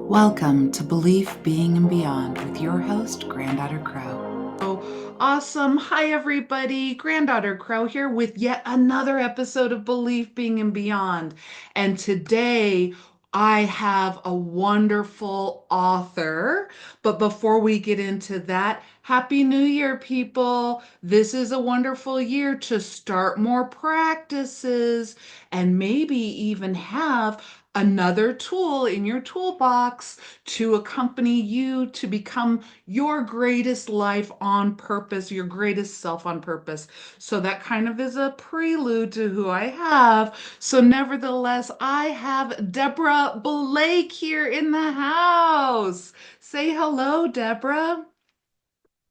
Welcome to Belief, Being, and Beyond with your host, Granddaughter Crow. Oh, awesome. Hi, everybody. Granddaughter Crow here with yet another episode of Belief, Being, and Beyond. And today I have a wonderful author. But before we get into that, Happy New Year, people. This is a wonderful year to start more practices and maybe even have another tool in your toolbox to accompany you to become your greatest life on purpose, your greatest self on purpose. So that kind of is a prelude to who I have. So, nevertheless, I have Deborah Blake here in the house. Say hello, Deborah.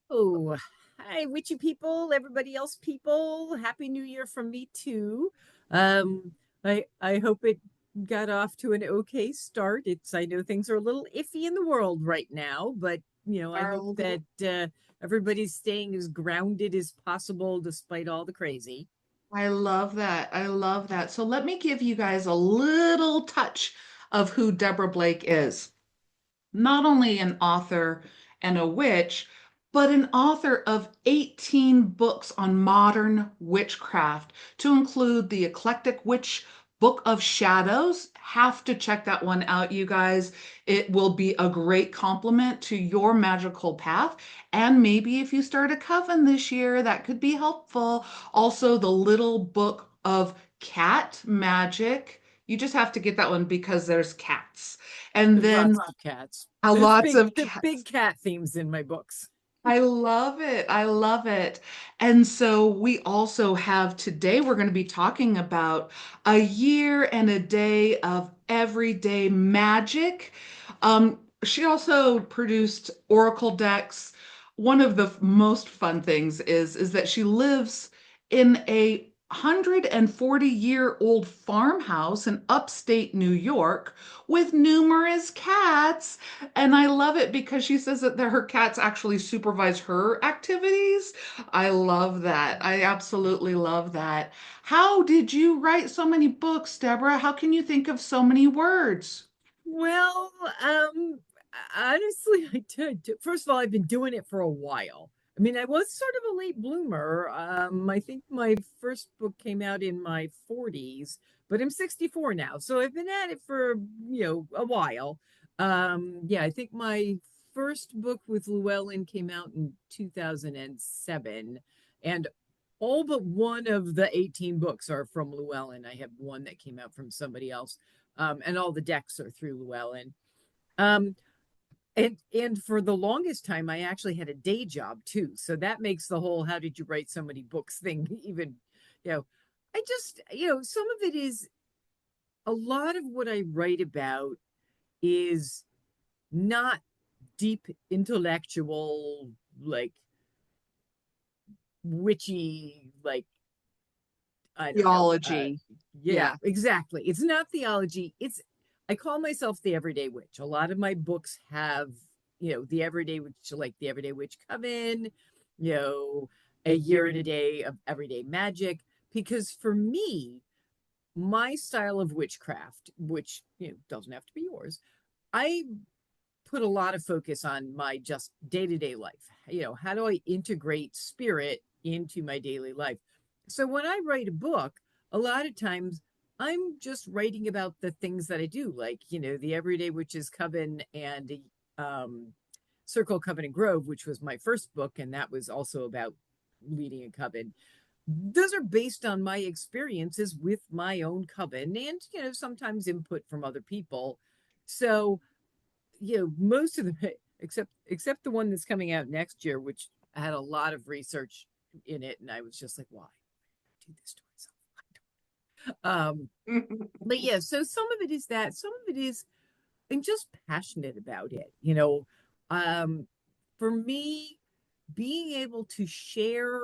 Oh, hi, witchy people, everybody else people. Happy New Year from me too. Um, I hope it got off to an okay start. I know things are a little iffy in the world right now, but I Are a hope little that everybody's staying as grounded as possible despite all the crazy. I love that. I love that. So let me give you guys a little touch of who Deborah Blake is. Not only an author and a witch, but an author of 18 books on modern witchcraft, to include the Eclectic Witch Book of Shadows. Have to check that one out, you guys. It will be a great complement to your magical path. And maybe if you start a coven this year, that could be helpful. Also, the Little Book of Cat Magic. You just have to get that one because there's cats. And There's then lots of cats. There's lots big, of the cats. big cat themes in my books. I love it. I love it. And so we also have today, we're going to be talking about a year and a day of everyday magic. She also produced Oracle decks. One of the most fun things is that she lives in a 140-year-old farmhouse in upstate New York with numerous cats. And I love it because she says that her cats actually supervise her activities. I love that. I absolutely love that. How did you write so many books, Deborah? How can you think of so many words? Well, honestly, I did. First of all, I've been doing it for a while. I mean, I was sort of a late bloomer. I think my first book came out in my 40s, but I'm 64 now, so I've been at it for, a while. Yeah, I think my first book with Llewellyn came out in 2007, and all but one of the 18 books are from Llewellyn. I have one that came out from somebody else, and all the decks are through Llewellyn. Um, and for the longest time, I actually had a day job too, so that makes the whole "how did you write so many books" thing even, you know, I just, some of it is a lot of what I write about is not deep intellectual, like witchy, like I don't know. Theology. Yeah, Yeah. exactly. It's not theology. I call myself the everyday witch. A lot of my books have, the everyday witch, like the Everyday Witch Coven, you know, a year and a day of everyday magic. Because for me, my style of witchcraft, which, doesn't have to be yours, I put a lot of focus on my just day-to-day life. How do I integrate spirit into my daily life? So when I write a book, a lot of times I'm just writing about the things that I do, like, the Everyday Witches Coven and Circle Coven and Grove, which was my first book, and that was also about leading a coven. Those are based on my experiences with my own coven and, sometimes input from other people. So most of them, except the one that's coming out next year, which had a lot of research in it, and I was just like, why do this to myself? But yeah, so some of it is that, some of it is I'm just passionate about it. Um, for me, being able to share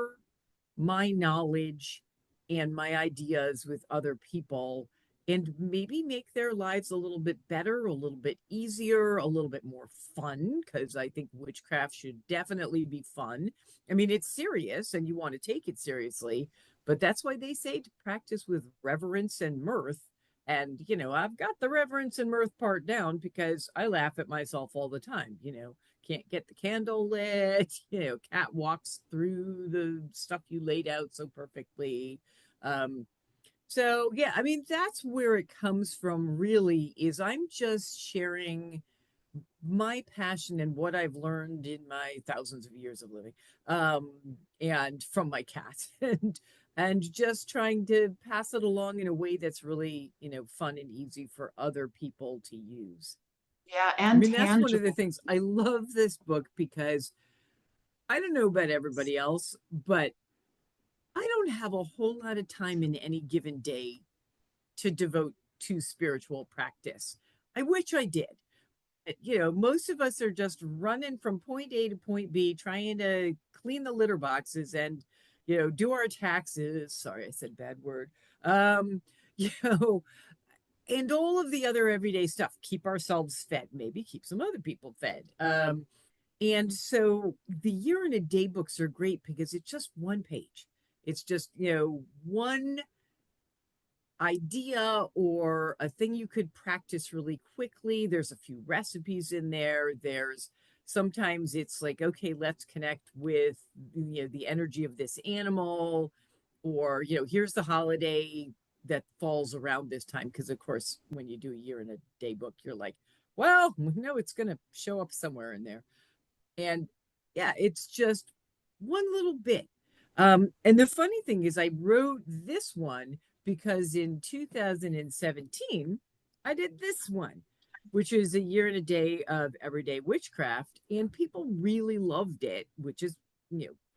my knowledge and my ideas with other people and maybe make their lives a little bit better, a little bit easier, a little bit more fun, because I think witchcraft should definitely be fun. I mean, it's serious and you want to take it seriously, but that's why they say to practice with reverence and mirth And, I've got the reverence and mirth part down because I laugh at myself all the time. Can't get the candle lit, cat walks through the stuff you laid out so perfectly. So yeah, I mean, that's where it comes from, really, is I'm just sharing my passion and what I've learned in my thousands of years of living, um, and from my cat, and just trying to pass it along in a way that's really, fun and easy for other people to use. Yeah, I and mean, that's one of the tangible. things I love this book because I don't know about everybody else, but I don't have a whole lot of time in any given day to devote to spiritual practice. I wish I did. Most of us are just running from point A to point B, trying to clean the litter boxes and, do our taxes. Sorry, I said bad word. Um, you know, and all of the other everyday stuff, keep ourselves fed, maybe keep some other people fed. And so the year in a day books are great because it's just one page. It's just, one idea or a thing you could practice really quickly. There's a few recipes in there. There's sometimes it's like, okay, let's connect with the energy of this animal, or here's the holiday that falls around this time. Because of course, when you do a year in a day book, you're like, well, no, it's going to show up somewhere in there. And yeah, it's just one little bit. And the funny thing is, I wrote this one because in 2017, I did this one, which is a year and a day of everyday witchcraft. And people really loved it, which is,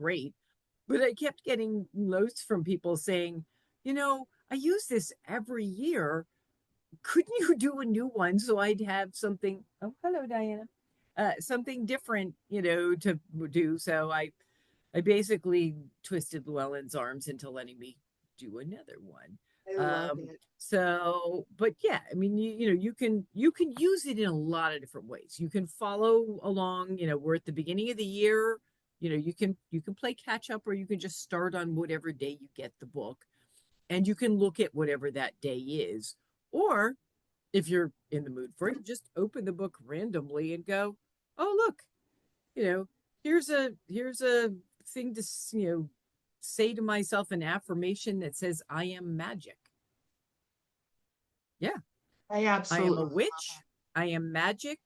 great. But I kept getting notes from people saying, I use this every year. Couldn't you do a new one so I'd have something? Oh, hello, Diana. Something different, to do. So I basically twisted Llewellyn's arms into letting me do another one. I love it. But yeah, I mean, you can use it in a lot of different ways. You can follow along. We're at the beginning of the year. You can play catch up, or you can just start on whatever day you get the book, and you can look at whatever that day is. Or if you're in the mood for it, just open the book randomly and go, oh look, you know, here's a thing to say to myself, an affirmation that says I am magic. Yeah, I I am a absolutely. witch. I am magic.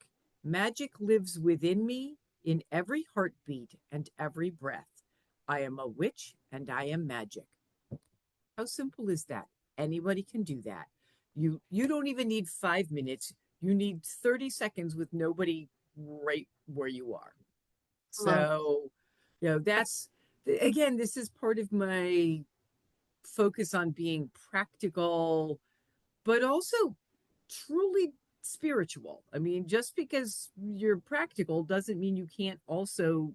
Magic lives within me in every heartbeat and every breath. I am a witch and I am magic. How simple is that? Anybody can do that. You don't even need 5 minutes. You need 30 seconds with nobody right where you are. Love. So, that's again, this is part of my focus on being practical, but also truly spiritual. I mean, just because you're practical doesn't mean you can't also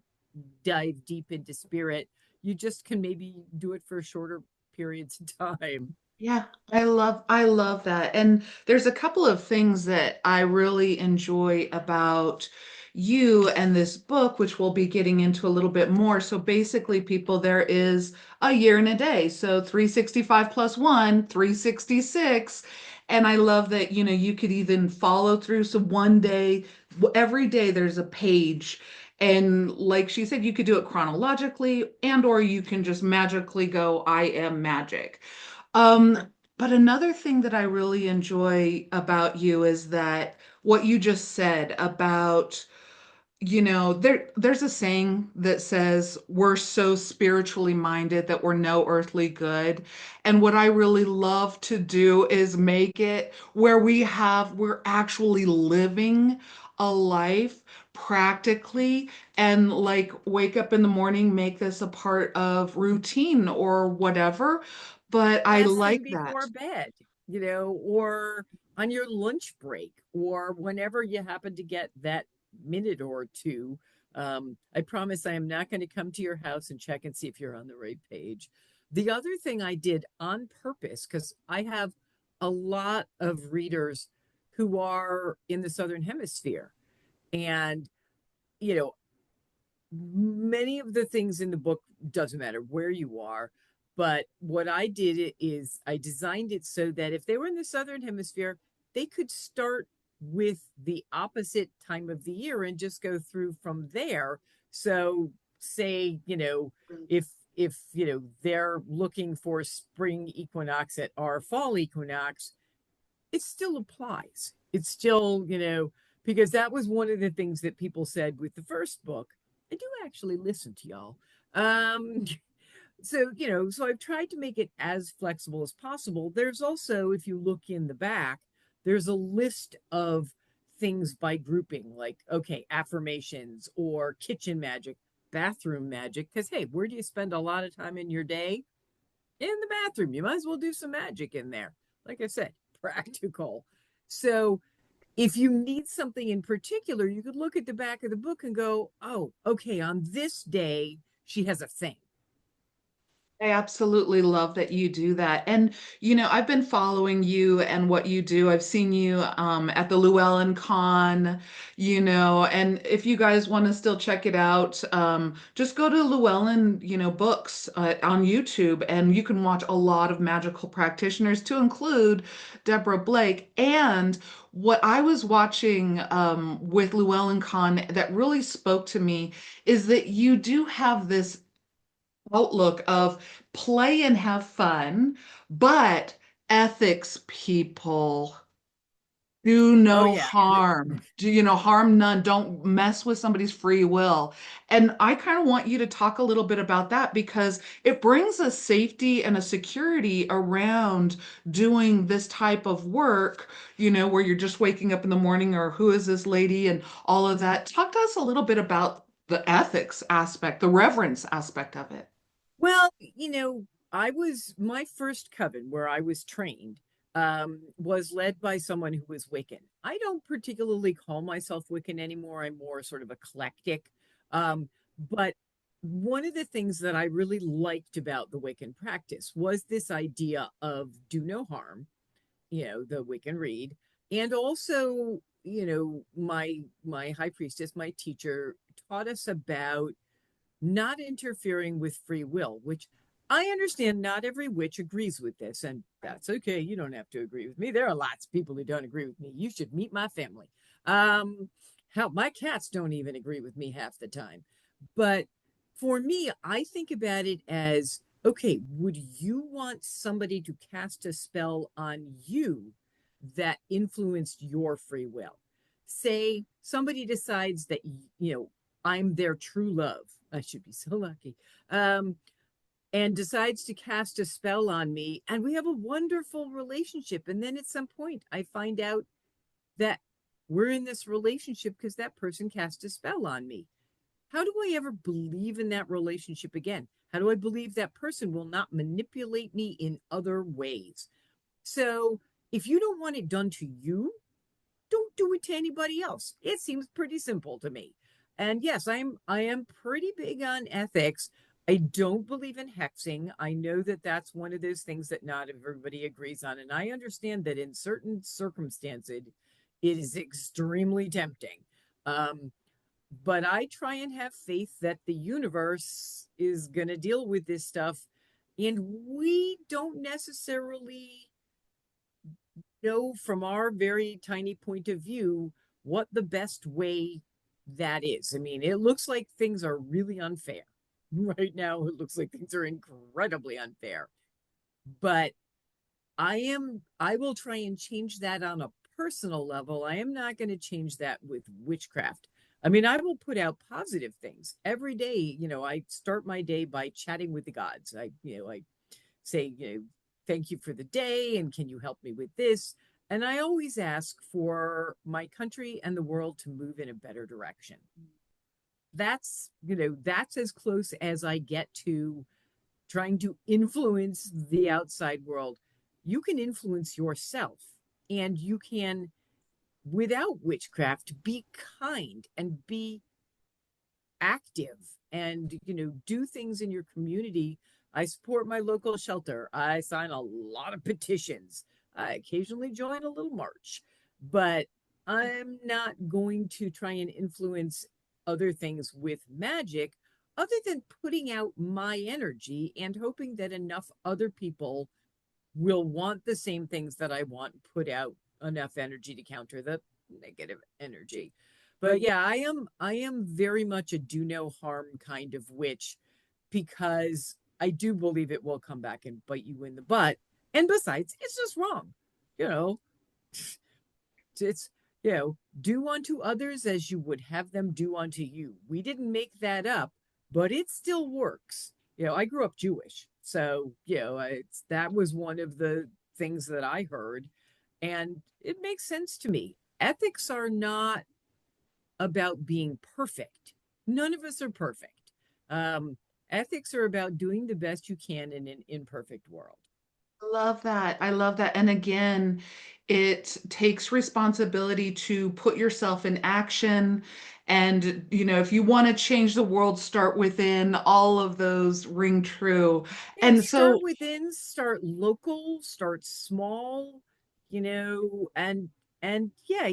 dive deep into spirit. You just can maybe do it for shorter periods of time. Yeah, I love that. And there's a couple of things that I really enjoy about you and this book, which we'll be getting into a little bit more. So basically, people, there is a year and a day. So 365 plus one, 366. And I love that, you could even follow through. So one day, every day there's a page. And like she said, you could do it chronologically, and or you can just magically go, I am magic. But another thing that I really enjoy about you is that what you just said about, there's a saying that says we're so spiritually minded that we're no earthly good. And what I really love to do is make it where we're actually living a life practically, and like wake up in the morning, make this a part of routine or whatever. But I Last like thing before that. bed, or on your lunch break, or whenever you happen to get that minute or two. I promise I am not going to come to your house and check and see if you're on the right page. The other thing I did on purpose, because I have a lot of readers who are in the Southern Hemisphere, and, you know, many of the things in the book, doesn't matter where you are, But what I did is I designed it so that if they were in the southern hemisphere, they could start with the opposite time of the year and just go through from there. So say, if they're looking for spring equinox at our fall equinox, it still applies. It's still, because that was one of the things that people said with the first book. I do actually listen to y'all. Um, so I've tried to make it as flexible as possible. There's also, if you look in the back, there's a list of things by grouping, like, okay, affirmations or kitchen magic, bathroom magic. Because, hey, where do you spend a lot of time in your day? In the bathroom. You might as well do some magic in there. Like I said, practical. So if you need something in particular, you could look at the back of the book and go, oh, okay, on this day, she has a thing. I absolutely love that you do that. And, I've been following you and what you do. I've seen you at the Llewellyn Con, and if you guys want to still check it out, just go to Llewellyn, Books on YouTube, and you can watch a lot of magical practitioners, to include Deborah Blake. And what I was watching with Llewellyn Con that really spoke to me is that you do have this outlook of play and have fun, but ethics, people, do Oh, no yeah. harm. Do harm none. Don't mess with somebody's free will. And I kind of want you to talk a little bit about that, because it brings a safety and a security around doing this type of work, where you're just waking up in the morning, or who is this lady, and all of that. Talk to us a little bit about the ethics aspect, the reverence aspect of it. Well, I was my first coven where I was trained was led by someone who was Wiccan. I don't particularly call myself Wiccan anymore. I'm more sort of eclectic. But one of the things that I really liked about the Wiccan practice was this idea of do no harm, the Wiccan read, and also, my high priestess, my teacher, taught us about not interfering with free will, which I understand not every witch agrees with this, and that's okay. You don't have to agree with me. There are lots of people who don't agree with me. You should meet my family. Hell, my cats don't even agree with me half the time. But for me, I think about it as okay, would you want somebody to cast a spell on you that influenced your free will? Say somebody decides that, I'm their true love. I should be so lucky. And decides to cast a spell on me, and we have a wonderful relationship. And then at some point, I find out that we're in this relationship because that person cast a spell on me. How do I ever believe in that relationship again? How do I believe that person will not manipulate me in other ways? So if you don't want it done to you, don't do it to anybody else. It seems pretty simple to me. And yes, I am pretty big on ethics. I don't believe in hexing. I know that that's one of those things that not everybody agrees on, and I understand that in certain circumstances it is extremely tempting. Um, but I try and have faith that the universe is going to deal with this stuff, and we don't necessarily know from our very tiny point of view what the best way that is. I mean, it looks like things are really unfair. Right now, it looks like things are incredibly unfair. But I will try and change that on a personal level. I am not going to change that with witchcraft. I mean, I will put out positive things every day. I start my day by chatting with the gods. I say, thank you for the day, and can you help me with this? And I always ask for my country and the world to move in a better direction. That's as close as I get to trying to influence the outside world. You can influence yourself, and you can, without witchcraft, be kind and be active and do things in your community. I support my local shelter. I sign a lot of petitions. I occasionally join a little march, but I'm not going to try and influence other things with magic other than putting out my energy and hoping that enough other people will want the same things that I want, put out enough energy to counter the negative energy. But yeah, I am very much a do no harm kind of witch, because I do believe it will come back and bite you in the butt. And besides, it's just wrong. You know, it's, do unto others as you would have them do unto you. We didn't make that up, but it still works. I grew up Jewish. So, that was one of the things that I heard. And it makes sense to me. Ethics are not about being perfect. None of us are perfect. Um, Ethics are about doing the best you can in an imperfect world. Love that. I love that. And again, it takes responsibility to put yourself in action. And, if you want to change the world, start within. All of those ring true. Yeah, And start so, within, start local, start small, and yeah,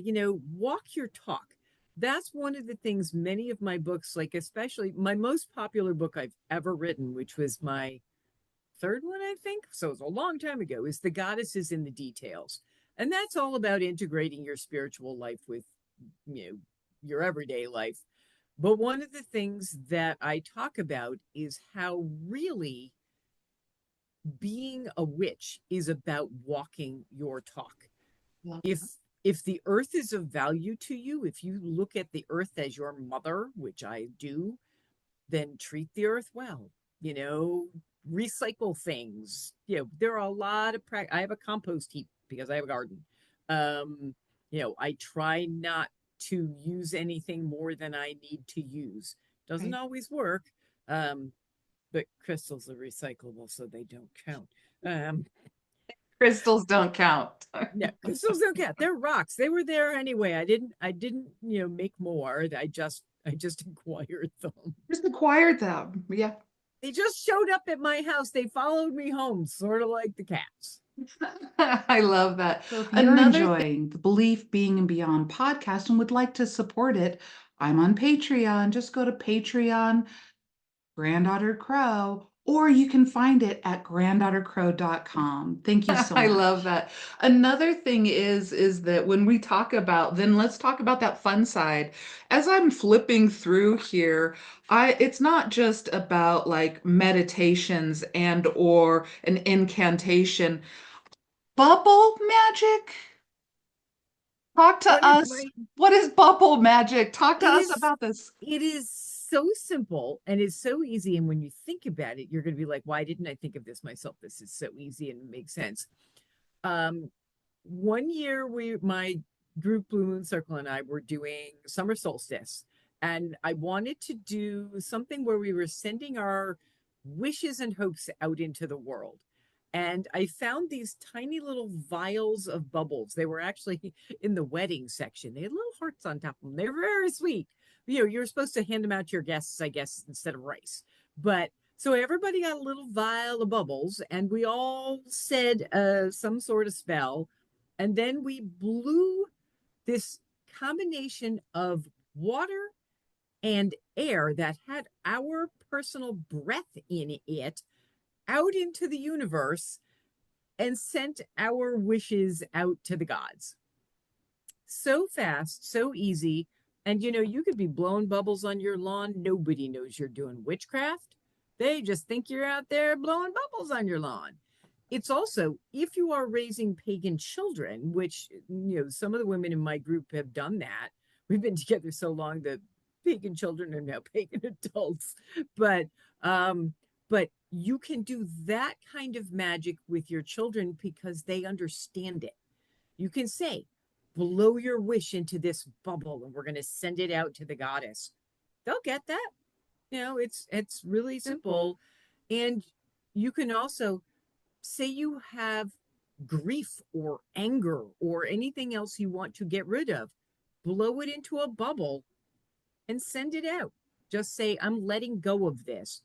walk your talk. That's one of the things many of my books, like especially my most popular book I've ever written, which was my third one, I think. So it's a long time ago, is The Goddess is in the Details. And that's all about integrating your spiritual life with, you know, your everyday life. But one of the things that I talk about is how really being a witch is about walking your talk. love If that. if the earth is of value to you, if you look at the earth as your mother, which I do, then treat the earth well. You know, recycle things. There are a lot of I have a compost heap because I have a garden. Um, I try not to use anything more than I need to use. Doesn't Right. always work. Um, but crystals are recyclable, so they don't count. Um, Crystals don't count. no, crystals don't count. They're rocks. They were there anyway. I didn't, make more. I just acquired them. Just acquired them. Yeah. They just showed up at my house. They followed me home, sort of like the cats. I love that. So if you're Another thing, enjoying the Belief Being and Beyond podcast and would like to support it, I'm on Patreon. Just go to Patreon, Granddaughter Crow, or you can find it at granddaughtercrow.com. Thank you so I much. Love that. Another thing is that when we talk about, then let's talk about that fun side. As I'm flipping through here, it's not just about like meditations and or an incantation. Bubble magic? Talk to one of us. my What is bubble magic? Talk to it us is about this. it is so simple and it's so easy. And when you think about it, you're going to be like, why didn't I think of this myself? This is so easy and makes sense. Um, one year my group Blue Moon Circle and I were doing summer solstice, and I wanted to do something where we were sending our wishes and hopes out into the world. And I found these tiny little vials of bubbles. They were actually in the wedding section. They had little hearts on top of them. They were very sweet. You're supposed to hand them out to your guests, I guess, instead of rice. But so everybody got a little vial of bubbles, and we all said some sort of spell, and then we blew this combination of water and air that had our personal breath in it out into the universe and sent our wishes out to the gods. So fast, so easy. And you could be blowing bubbles on your lawn. Nobody knows you're doing witchcraft. They just think you're out there blowing bubbles on your lawn. It's also, if you are raising pagan children, which, some of the women in my group have done that. We've been together so long that pagan children are now pagan adults. But, but you can do that kind of magic with your children because they understand it. You can say, blow your wish into this bubble and we're going to send it out to the goddess. They'll get that. It's really simple. And you can also say you have grief or anger or anything else you want to get rid of, blow it into a bubble and send it out. Just say, I'm letting go of this.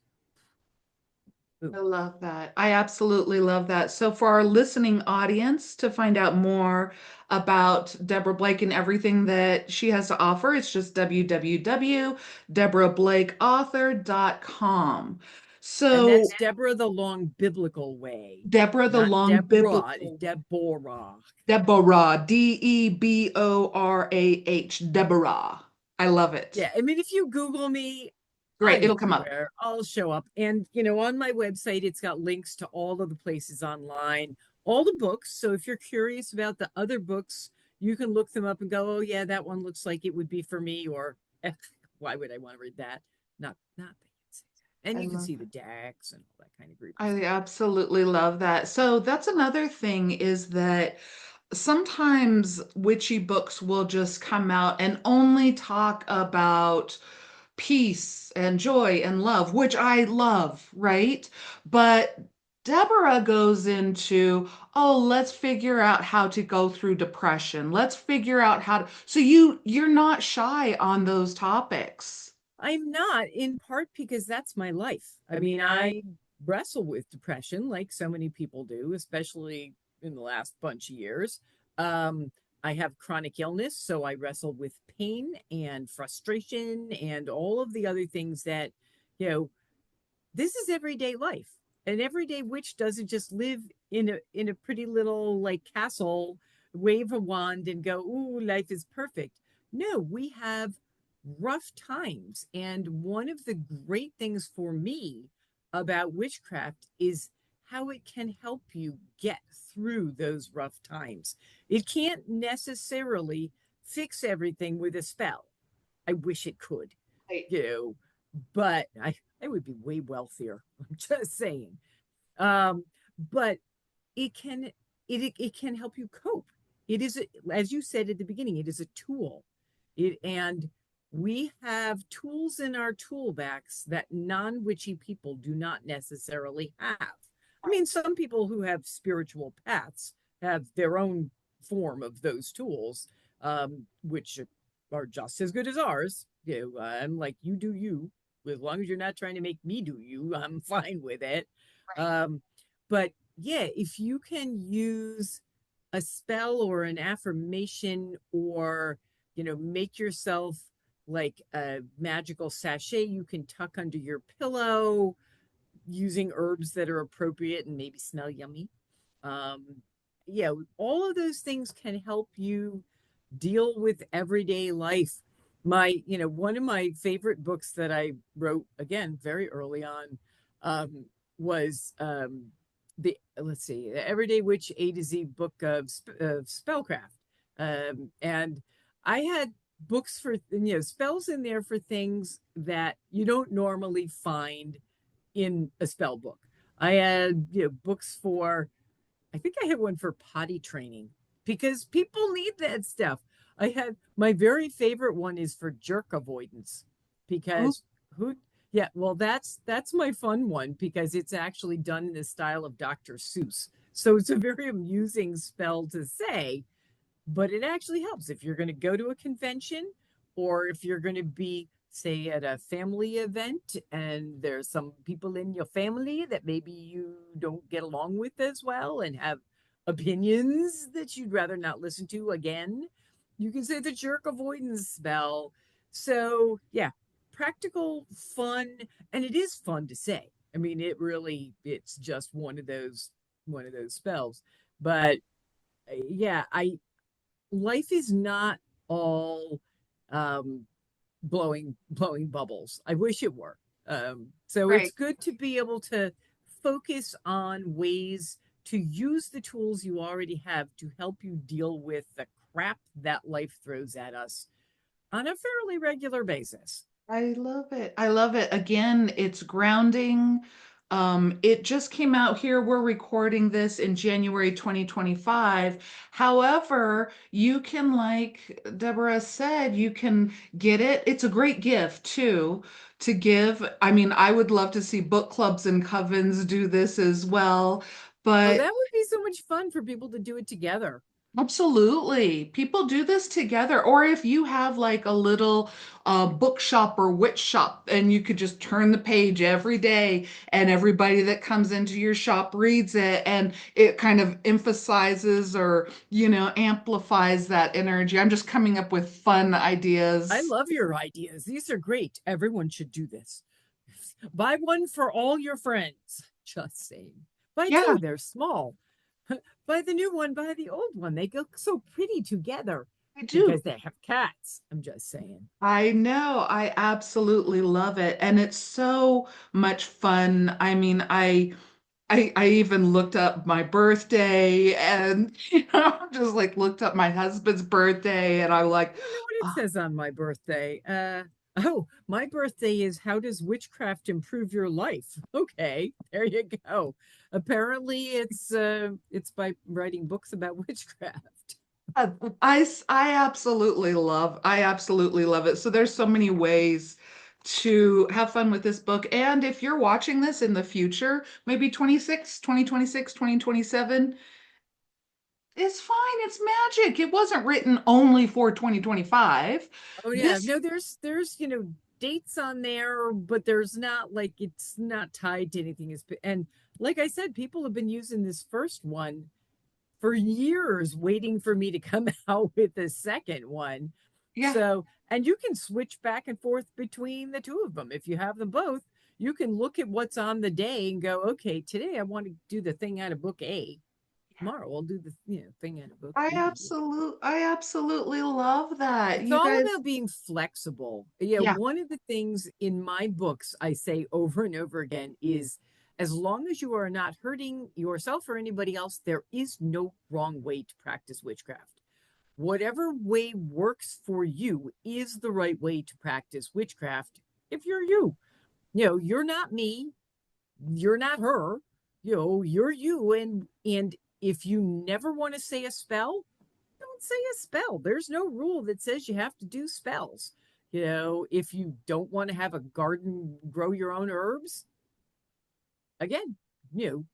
Ooh. I love that. I absolutely love that. So, for our listening audience to find out more about Deborah Blake and everything that she has to offer, it's just www.deborahblakeauthor.com. And So, that's Deborah the long biblical way, Deborah the not Long Deborah, it's Biblical, Deborah. Deborah, Deborah, Deborah. I love it. Yeah, I mean, if you Google me, Great. I'm It'll come up. everywhere. I'll show up. And, on my website, it's got links to all of the places online, all the books. So if you're curious about the other books, you can look them up and go, oh, yeah, that one looks like it would be for me. Or why would I want to read that? Not that you'd say that. And I you can love see the it. decks and all that kind of groovy I stuff. absolutely love that. So that's another thing is that sometimes witchy books will just come out and only talk about peace and joy and love, which I love, right? But Deborah goes into, oh, let's figure out how to go through depression. Let's figure out how to, so you're not shy on those topics. I'm not, in part because that's my life. I mean, I wrestle with depression like so many people do, especially in the last bunch of years. Um, I have chronic illness, so I wrestle with pain and frustration and all of the other things that, you know, this is everyday life. An everyday witch doesn't just live in a pretty little like castle, wave a wand and go, "Ooh, life is perfect." No, we have rough times. And one of the great things for me about witchcraft is how it can help you get through those rough times. It can't necessarily fix everything with a spell. I wish it could, Right. you know, but I would be way wealthier. I'm just saying. Um, but it can it can help you cope. It is as you said at the beginning, it is a tool. And we have tools in our toolbox that non-witchy people do not necessarily have. I mean, some people who have spiritual paths have their own form of those tools, which are just as good as ours. I'm like, you do you. As long as you're not trying to make me do you, I'm fine with it. Um, but yeah, if you can use a spell or an affirmation or, make yourself like a magical sachet you can tuck under your pillow using herbs that are appropriate and maybe smell yummy. Um, all of those things can help you deal with everyday life. One of my favorite books that I wrote again very early on um, was the let's see, the Everyday Witch A to Z book of spellcraft, and I had books for spells in there for things that you don't normally find in a spell book. I had books for I think I had one for potty training because people need that stuff. I had my very favorite one is for jerk avoidance Ooh, because who yeah, well that's my fun one because it's actually done in the style of Dr. Seuss. So it's a very amusing spell to say, but it actually helps if you're going to go to a convention or if you're going to be say at a family event and there's some people in your family that maybe you don't get along with as well and have opinions that you'd rather not listen to again, you can say the jerk avoidance spell. So yeah, practical, fun, and it is fun to say. I mean, it's just one of those spells. But yeah, I life is not all um, blowing bubbles. I wish it were. So it's right. good to be able to focus on ways to use the tools you already have to help you deal with the crap that life throws at us on a fairly regular basis. I love it. I love it. Again, it's grounding. It just came out here. We're recording this in January 2025. However, you can, like Deborah said, you can get it. It's a great gift too to give. I mean, I would love to see book clubs and covens do this as well. Oh, But that would be so much fun for people to do it together. Absolutely. People do this together. Or if you have like a little bookshop or witch shop, and you could just turn the page every day, and everybody that comes into your shop reads it, and it kind of emphasizes or, amplifies that energy. I'm just coming up with fun I ideas. love your ideas. These are great. Everyone should do this. Buy one for all your friends. Just saying. Buy Yeah, two, they're small. Buy the new one, buy the old one. They look so pretty together I do. because they have cats. I'm just saying. I know. I absolutely love it. And it's so much fun. I mean, I even looked up my birthday and just like looked up my husband's birthday and I'm like, I don't know what it oh, says on my birthday. Oh, my birthday is how does witchcraft improve your life? Okay, there you go. Apparently it's by writing books about witchcraft. I absolutely love it. So there's so many ways to have fun with this book. And if you're watching this in the future, maybe 2026, 2027, it's fine. It's magic. It wasn't written only for 2025. Oh yeah. This, No, there's dates on there, but there's not like it's not tied to anything. And like I said, people have been using this first one for years waiting for me to come out with the second one. yeah. So, and you can switch back and forth between the two of them. If you have them both, you can look at what's on the day and go, okay, today I want to do the thing out of book A. Tomorrow I'll do the thing out of book B. I absolutely love that. It's You all guys, about being flexible. Yeah, yeah, one of the things in my books I say over and over again is as long as you are not hurting yourself or anybody else, there is no wrong way to practice witchcraft. Whatever way works for you is the right way to practice witchcraft if you're you. You're not me, you're not her. You're you and if you never want to say a spell, don't say a spell. There's no rule that says you have to do spells. If you don't want to have a garden, grow your own herbs, again,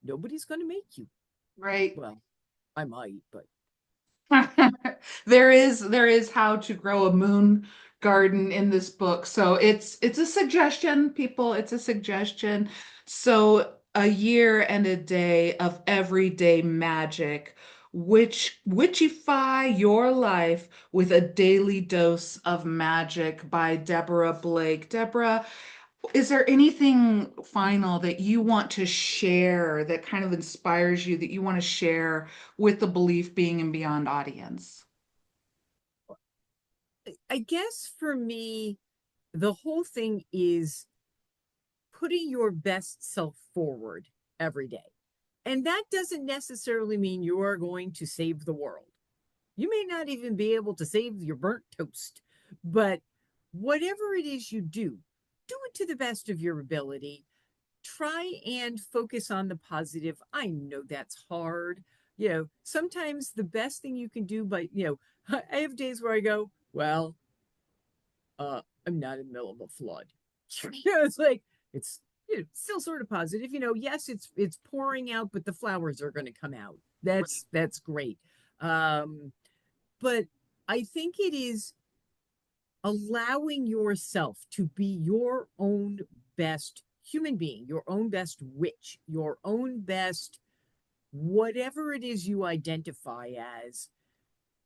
nobody's going to make you. right. Well, I might, but There is how to grow a moon garden in this book. So it's a suggestion, people, it's a suggestion. So a year and a day of everyday magic, which witchify your life with a daily dose of magic by Deborah Blake. Deborah, is there anything final that you want to share that kind of inspires you that you want to share with the Belief Being and Beyond audience? I guess for me, the whole thing is putting your best self forward every day. And that doesn't necessarily mean you are going to save the world. You may not even be able to save your burnt toast, but whatever it is you do it to the best of your ability. Try and focus on the positive. I know that's hard. Sometimes the best thing you can do, but I have days where I go, well, I'm not in the middle of a flood. It's like it's still sort of positive. Yes, it's pouring out, but the flowers are going to come out. That's great. Um, but I think it is allowing yourself to be your own best human being, your own best witch, your own best whatever it is you identify as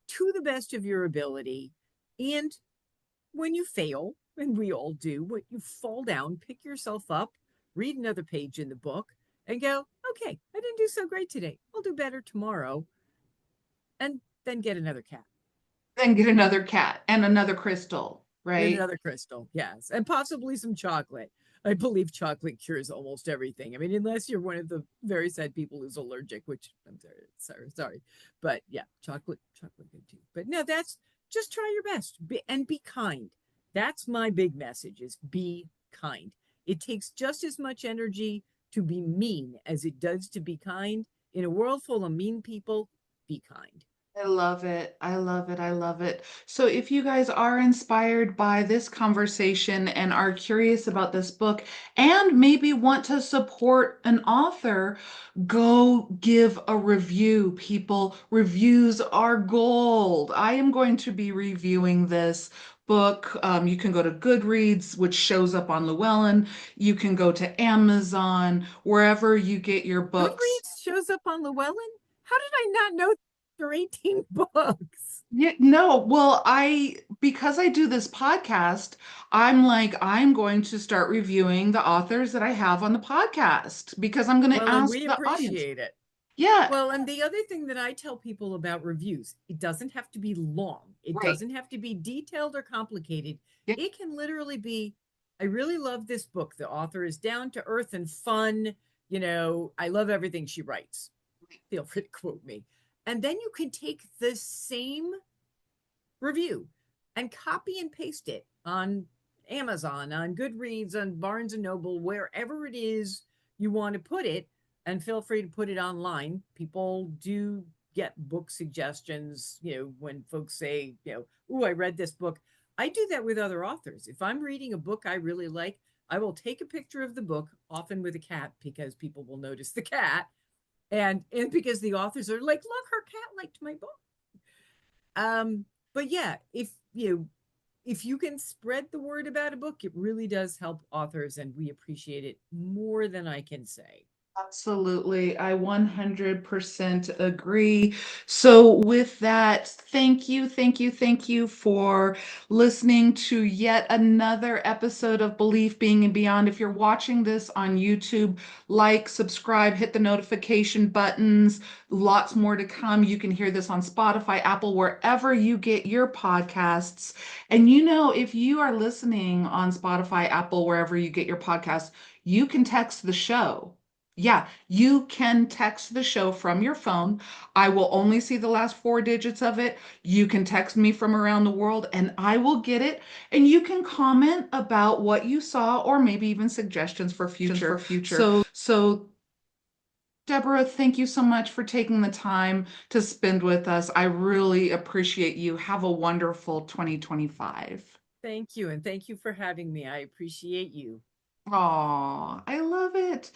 to the best of your ability. And when you fail, and we all do, when you fall down, pick yourself up, read another page in the book, and go, okay, I didn't do so great today. I'll do better tomorrow. And then get another cat Then get another cat and another crystal, and right? another crystal. Yes. And possibly some chocolate. I believe chocolate cures almost everything. I mean, unless you're one of the very sad people who's allergic, which I'm sorry. But yeah, chocolate good too. But no, that's just try your best and be kind. That's my big message is be kind. It takes just as much energy to be mean as it does to be kind. In a world full of mean people, be kind. I love it. I love it. I love it. So, if you guys are inspired by this conversation and are curious about this book and maybe want to support an author, go give a review, people. Reviews are gold. I am going to be reviewing this book. You can go to Goodreads, which shows up on Llewellyn. You can go to Amazon, wherever you get your books. Goodreads shows up on Llewellyn? How did I not know there are 18 books? Yeah, no, well, because I do this podcast, I'm like, I'm going to start reviewing the authors that I have on the podcast because I'm going to Well, and ask we the audience. appreciate it. Yeah, Well, and the other thing that I tell people about reviews, it doesn't have to be long. It right. doesn't have to be detailed or complicated. Yeah, It can literally be, I really love this book. The author is down to earth and fun. I love everything she writes. Feel free to quote me. And then you can take the same review and copy and paste it on Amazon, on Goodreads, on Barnes and Noble, wherever it is you want to put it, and feel free to put it online. People do get book suggestions, when folks say, "Ooh, I read this book." I do that with other authors. If I'm reading a book I really like, I will take a picture of the book, often with a cat, because people will notice the cat, and because the authors are like, "Look, her cat liked my book." But yeah, if you can spread the word about a book, it really does help authors, and we appreciate it more than I can say. absolutely. I 100% agree. So, with that, thank you, thank you, thank you for listening to yet another episode of Belief Being and Beyond. If you're watching this on YouTube, like, subscribe, hit the notification buttons. Lots more to come. You can hear this on Spotify, Apple, wherever you get your podcasts. And if you are listening on Spotify, Apple, wherever you get your podcasts, you can text the show. Yeah, you can text the show from your phone. I will only see the last four digits of it. You can text me from around the world and I will get it. And you can comment about what you saw or maybe even suggestions for future. So Deborah, thank you so much for taking the time to spend with us. I really appreciate you. Have a wonderful 2025. Thank you, and thank you for having me. I appreciate you. Aw, I love it.